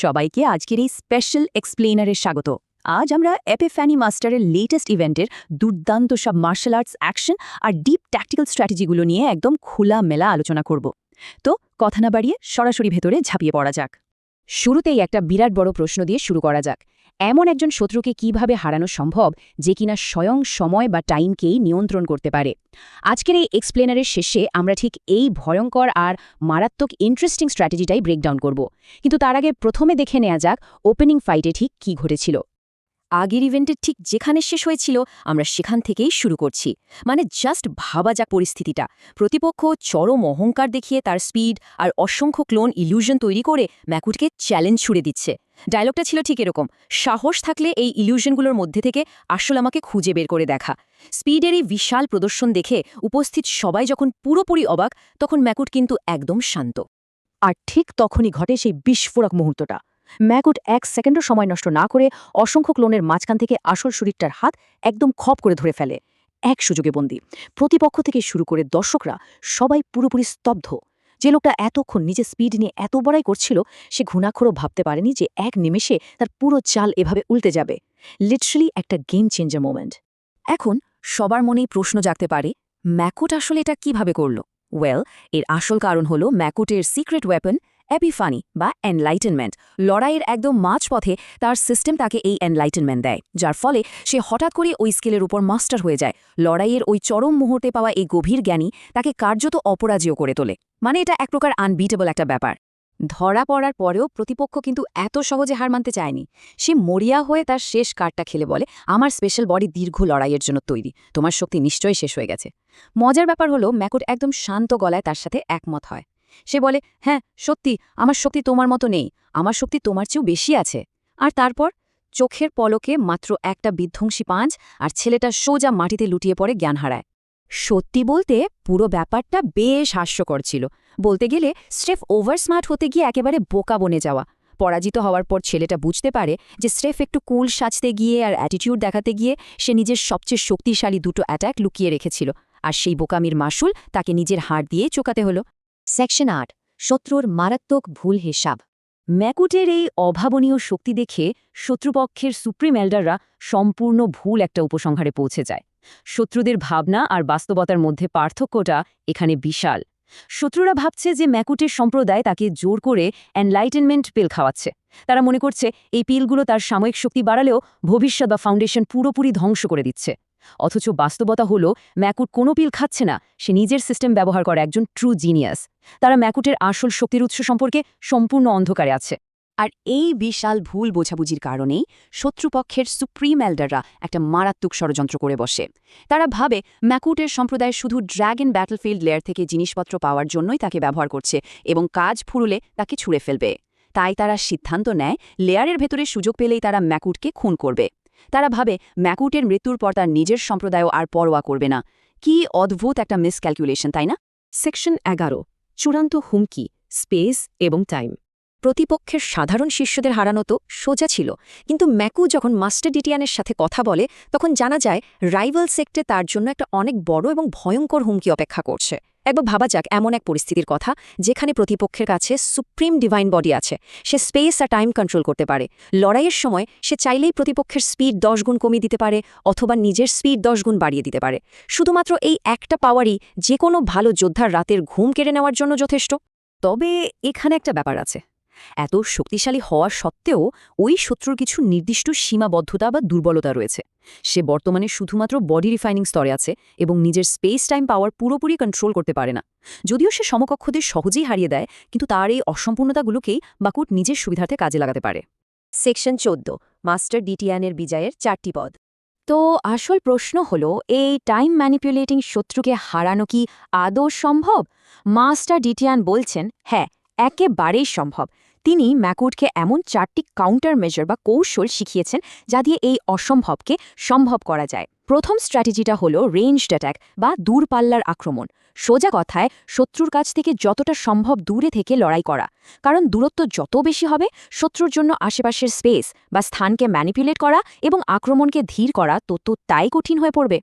সবাইকে আজকের এই স্পেশাল এক্সপ্লেনারে স্বাগত। আজ আমরা এপিফ্যানি মাস্টারের লেটেস্ট ইভেন্টের দুর্দান্ত সব মার্শাল আর্টস অ্যাকশন আর ডিপ ট্যাকটিক্যাল স্ট্র্যাটেজিগুলো নিয়ে একদম খোলামেলা আলোচনা করব। তো কথা না বাড়িয়ে সরাসরি ভেতরে ঝাঁপিয়ে পড়া যাক। শুরুতেই একটা বিরাট বড় প্রশ্ন দিয়ে শুরু করা যাক। এমন একজন শত্রুকে কিভাবে হারানো সম্ভব যে কিনা স্বয়ং সময় বা টাইমকেই নিয়ন্ত্রণ করতে পারে? আজকের এই এক্সপ্লেনারের শেষে আমরা ঠিক এই ভয়ঙ্কর আর মারাত্মক ইন্টারেস্টিং স্ট্র্যাটেজিটাই ব্রেকডাউন করব। কিন্তু তার আগে প্রথমে দেখে নেওয়া যাক ওপেনিং ফাইটে ঠিক কী ঘটেছিল। আগের ইভেন্টের ঠিক যেখানে শেষ হয়েছিল আমরা সেখান থেকেই শুরু করছি। মানে জাস্ট ভাবা যাক পরিস্থিতিটা। প্রতিপক্ষ চরম অহংকার দেখিয়ে তার স্পিড আর অসংখ্য ক্লোন ইলিউশন তৈরি করে ম্যাকুটকে চ্যালেঞ্জ ছুড়ে দিচ্ছে। ডায়লগটা ছিল ঠিক এরকম, সাহস থাকলে এই ইলিউশনগুলোর মধ্যে থেকে আসল আমাকে খুঁজে বের করে দেখা। স্পিডের এই বিশাল প্রদর্শন দেখে উপস্থিত সবাই যখন পুরোপুরি অবাক, তখন ম্যাকুট কিন্তু একদম শান্ত। আর ঠিক তখনই ঘটে সেই বিস্ফোরক মুহূর্তটা। ম্যাকুট 1 সেকেন্ডও সময় নষ্ট না করে অসংখ্য ক্লোনের মাঝখান থেকে আসল শরীরটার হাত একদম খপ করে ধরে ফেলে। এক সুযোগে বন্দী। প্রতিপক্ষ থেকে শুরু করে দর্শকরা সবাই পুরোপুরি স্তব্ধ। যে লোকটা এতক্ষণ নিজের স্পিড নিয়ে এত বড়াই করছিল, সে ঘুণাক্ষরও ভাবতে পারেনি যে এক নিমেষে তার পুরো চাল এভাবে উল্টে যাবে। লিটারালি একটা গেম চেঞ্জার মোমেন্ট। এখন সবার মনেই প্রশ্ন জাগতে পারে, ম্যাকুট আসলে এটা কিভাবে করল? ওয়েল, এর আসল কারণ হলো ম্যাকুটের সিক্রেট ওয়েপন এপিফানি বা এনলাইটেনমেন্ট। লড়াইয়ের একদম মাঝপথে তার সিস্টেম তাকে এই এনলাইটেনমেন্ট দেয়, যার ফলে সে হঠাৎ করে ওই স্কিলের উপর মাস্টার হয়ে যায়। লড়াইয়ের ওই চরম মুহূর্তে পাওয়া এই গভীর জ্ঞানী তাকে কার্যত অপরাজেয় করে তোলে। মানে এটা এক প্রকার আনবিটেবল একটা ব্যাপার। ধরা পড়ার পরেও প্রতিপক্ষ কিন্তু এত সহজে হার মানতে চায়নি। সে মরিয়া হয়ে তার শেষ কার্ডটা খেলে বলে, আমার স্পেশাল বডি দীর্ঘ লড়াইয়ের জন্য তৈরি, তোমার শক্তি নিশ্চয়ই শেষ হয়ে গেছে। মজার ব্যাপার হলো ম্যাকুট একদম শান্ত গলায় তার সাথে একমত হয়। সে বলে, হ্যাঁ সত্যি, আমার শক্তি তোমার মতো নেই, আমার শক্তি তোমার চেয়েও বেশি আছে। আর তারপর চোখের পলকে মাত্র একটা বিধ্বংসী পাঁচ আর ছেলেটা সোজা মাটিতে লুটিয়ে পড়ে জ্ঞান হারায়। সত্যি বলতে পুরো ব্যাপারটা বেশ হাস্যকর ছিল। বলতে গেলে স্রেফ ওভার স্মার্ট হতে গিয়ে একেবারে বোকা বনে যাওয়া। পরাজিত হওয়ার পর ছেলেটা বুঝতে পারে যে স্রেফ একটু কুল সাজতে গিয়ে আর অ্যাটিটিউড দেখাতে গিয়ে সে নিজের সবচেয়ে শক্তিশালী দুটো অ্যাটাক লুকিয়ে রেখেছিল, আর সেই বোকামির মাসুল তাকে নিজের হাড় দিয়ে চোকাতে হলো। সেকশন 8, শত্রুর মারাত্মক ভুল হিসাব। ম্যাকুটের এই অভাবনীয় শক্তি দেখে শত্রুপক্ষের সুপ্রিম এল্ডাররা সম্পূর্ণ ভুল একটা উপসংহারে পৌঁছে যায়। শত্রুদের ভাবনা আর বাস্তবতার মধ্যে পার্থক্যটা এখানে বিশাল। শত্রুরা ভাবছে যে ম্যাকুটের সম্প্রদায় তাকে জোর করে এনলাইটেনমেন্ট পিল খাওয়াচ্ছে। তারা মনে করছে এই পিলগুলো তার সাময়িক শক্তি বাড়ালেও ভবিষ্যৎ বা ফাউন্ডেশন পুরোপুরি ধ্বংস করে দিচ্ছে। অথচ বাস্তবতা হলো ম্যাকুট কোনো পিল খাচ্ছে না, সে নিজের সিস্টেম ব্যবহার করে একজন ট্রু জিনিয়াস। তারা ম্যাকুটের আসল শক্তির উৎস সম্পর্কে সম্পূর্ণ অন্ধকারে আছে। আর এই বিশাল ভুল বোঝাবুঝির কারণেই শত্রুপক্ষের সুপ্রিম এল্ডাররা একটা মারাত্মক ষড়যন্ত্র করে বসে। তারা ভাবে ম্যাকুটের সম্প্রদায় শুধু ড্র্যাগন ব্যাটলফিল্ড লেয়ার থেকে জিনিসপত্র পাওয়ার জন্যই তাকে ব্যবহার করছে এবং কাজ ফুরুলে তাকে ছুঁড়ে ফেলবে। তাই তারা সিদ্ধান্ত নেয় লেয়ারের ভেতরে সুযোগ পেলেই তারা ম্যাকুটকে খুন করবে। তারা ভাবে ম্যাকুটের মৃত্যুর পর তার নিজের সম্প্রদায়ও আর পরোয়া করবে না। কি অদ্ভুত একটা মিসক্যালকুলেশন, তাই না? সেকশন 11, চূড়ান্ত হুমকি, স্পেস এবং টাইম। প্রতিপক্ষের সাধারণ শিষ্যদের হারানো তো সোজা ছিল, কিন্তু ম্যাকু যখন মাস্টার ডিটিয়ানের সাথে কথা বলে তখন জানা যায় রাইভাল সেক্টে তার জন্য একটা অনেক বড় এবং ভয়ঙ্কর হুমকি অপেক্ষা করছে। একবার ভাবা যাক এমন এক পরিস্থিতির কথা যেখানে প্রতিপক্ষের কাছে সুপ্রিম ডিভাইন বডি আছে, সে স্পেস আর টাইম কন্ট্রোল করতে পারে। লড়াইয়ের সময় সে চাইলেই প্রতিপক্ষের স্পিড 10 গুণ কমিয়ে দিতে পারে অথবা নিজের স্পিড 10 গুণ বাড়িয়ে দিতে পারে। শুধুমাত্র এই একটা পাওয়ারই যে কোনো ভালো যোদ্ধার রাতের ঘুম কেড়ে নেওয়ার জন্য যথেষ্ট। তবে এখানে একটা ব্যাপার আছে, এত শক্তিশালী হওয়া সত্ত্বেও ওই শত্রুর কিছু নির্দিষ্ট সীমাবদ্ধতা বা দুর্বলতা রয়েছে। সে বর্তমানে শুধুমাত্র বডি রিফাইনিং স্তরে আছে এবং নিজের স্পেস টাইম পাওয়ার পুরোপুরি কন্ট্রোল করতে পারে না। যদিও সে সমকক্ষদের সহজেই হারিয়ে দেয়, কিন্তু তার এই অসম্পূর্ণতাগুলোকেই ম্যাকুট নিজের সুবিধার্থে কাজে লাগাতে পারে। সেকশন 14, মাস্টার ডিটিয়ানের বিজয়ের 4টি পদ। তো আসল প্রশ্ন হলো, এই টাইম ম্যানিপুলেটিং শত্রুকে হারানো কি আদৌ সম্ভব? মাস্টার ডিটিয়ান বলছেন, হ্যাঁ, একেবারেই সম্ভব। তিনি ম্যাকুটকে এমন 4টি কাউন্টার মেজার বা কৌশল শিখিয়েছেন যা দিয়ে এই অসম্ভবকে সম্ভব করা যায়। প্রথম স্ট্র্যাটেজিটা হলো রেঞ্জড অ্যাটাক বা দূরপাল্লার আক্রমণ। সোজা কথায় শত্রুর কাছ থেকে যতটা সম্ভব দূরে থেকে লড়াই করা, কারণ দূরত্ব যত বেশি হবে শত্রুর জন্য আশেপাশের স্পেস বা স্থানকে ম্যানিপুলেট করা এবং আক্রমণকে ধীর করা তত তাই কঠিন হয়ে পড়বে।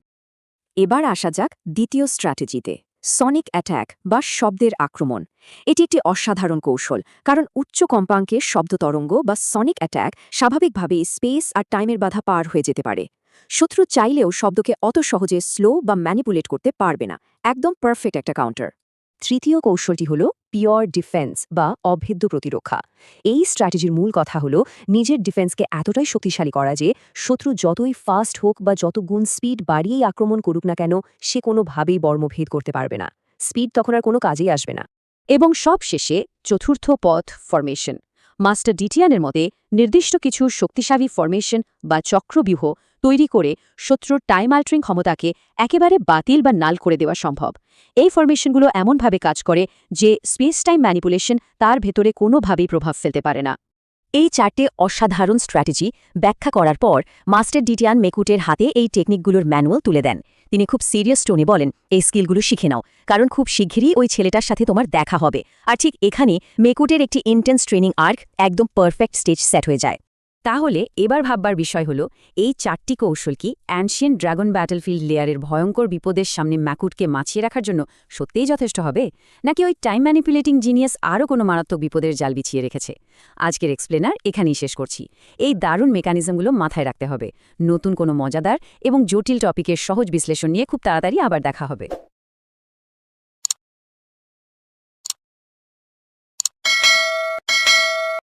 এবার আসা যাক দ্বিতীয় স্ট্র্যাটেজিতে, সনিক অ্যাট্যাক বা শব্দের আক্রমণ এটি একটি অসাধারণ কৌশল, কারণ উচ্চ কম্পাঙ্কে শব্দ তরঙ্গ বা সনিক অ্যাট্যাক স্বাভাবিকভাবেই স্পেস আর টাইমের বাধা পার হয়ে যেতে পারে। শত্রু চাইলেও শব্দকে অত সহজে স্লো বা ম্যানিপুলেট করতে পারবে না। একদম পারফেক্ট একটা কাউন্টার। তৃতীয় কৌশলটি হল পিওর ডিফেন্স বা অভেদ্য প্রতিরক্ষা। এই স্ট্র্যাটেজির মূল কথা হল নিজের ডিফেন্সকে এতটাই শক্তিশালী করা যে শত্রু যতই ফাস্ট হোক বা যত গুণ স্পিড বাড়িয়েই আক্রমণ করুক না কেন, সে কোনোভাবেই বর্মভেদ করতে পারবে না। স্পিড তখন আর কোনো কাজেই আসবে না। এবং সবশেষে চতুর্থ পথ ফরমেশন। মাস্টার ডিটিয়ানের মতে নির্দিষ্ট কিছু শক্তিশালী ফরমেশন বা চক্রব্যূহ তৈরি করে শত্রুর টাইম আল্টারিং ক্ষমতাকে একেবারে বাতিল বা নাল করে দেওয়া সম্ভব। এই ফরমেশনগুলো এমনভাবে কাজ করে যে স্পেস টাইম ম্যানিপুলেশন তার ভেতরে কোনোভাবেই প্রভাব ফেলতে পারে না। এই চারটে অসাধারণ স্ট্র্যাটেজি ব্যাখ্যা করার পর মাস্টার ডিটিয়ান মেকুটের হাতে এই টেকনিকগুলোর ম্যানুয়াল তুলে দেন। তিনি খুব সিরিয়াস টোনে বলেন, এই স্কিলগুলো শিখে নাও, কারণ খুব শিগগিরই ওই ছেলেটার সাথে তোমার দেখা হবে। আর ঠিক এখানে মেকুটের একটি ইন্টেন্স ট্রেনিং আর্ক একদম পারফেক্ট স্টেজ সেট হয়ে যায়। তাহলে এবার ভাববার বিষয় হলো, এই চারটি কৌশল কি অ্যানশিয়েন্ট ড্রাগন ব্যাটলফিল্ড লেয়ারের ভয়ঙ্কর বিপদের সামনে ম্যাকুটকে মাছিয়ে রাখার জন্য সত্যিই যথেষ্ট হবে, নাকি ওই টাইম ম্যানিপুলেটিং জিনিয়াস আরও কোনো মারাত্মক বিপদের জাল বিছিয়ে রেখেছে? আজকের এক্সপ্লেনার এখানেই শেষ করছি। এই দারুণ মেকানিজমগুলো মাথায় রাখতে হবে। নতুন কোনো মজাদার এবং জটিল টপিকের সহজ বিশ্লেষণ নিয়ে খুব তাড়াতাড়ি আবার দেখা হবে।